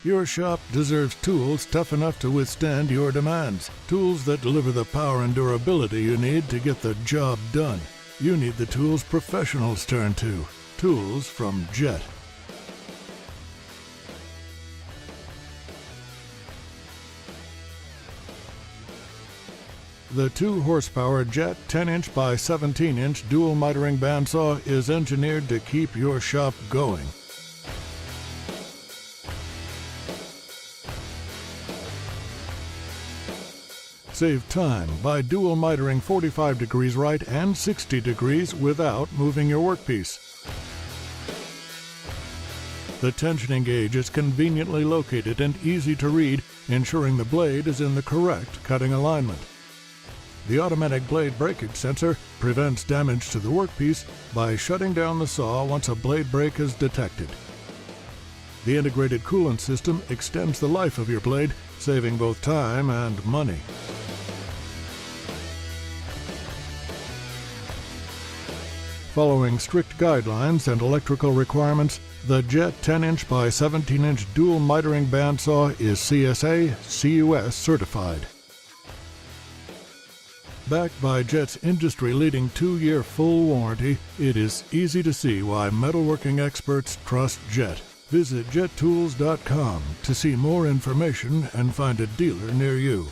Your shop deserves tools tough enough to withstand your demands. Tools that deliver the power and durability you need to get the job done. You need the tools professionals turn to. Tools from Jet. The 2-horsepower Jet 10-inch by 17-inch dual mitering bandsaw is engineered to keep your shop going. Save time by dual mitering 45 degrees right and 60 degrees without moving your workpiece. The tensioning gauge is conveniently located and easy to read, ensuring the blade is in the correct cutting alignment. The automatic blade breakage sensor prevents damage to the workpiece by shutting down the saw once a blade break is detected. The integrated coolant system extends the life of your blade, saving both time and money. Following strict guidelines and electrical requirements, the Jet 10-inch by 17-inch dual mitering bandsaw is CSA CUS certified. Backed by Jet's industry-leading 2-year full warranty, it is easy to see why metalworking experts trust Jet. Visit jettools.com to see more information and find a dealer near you.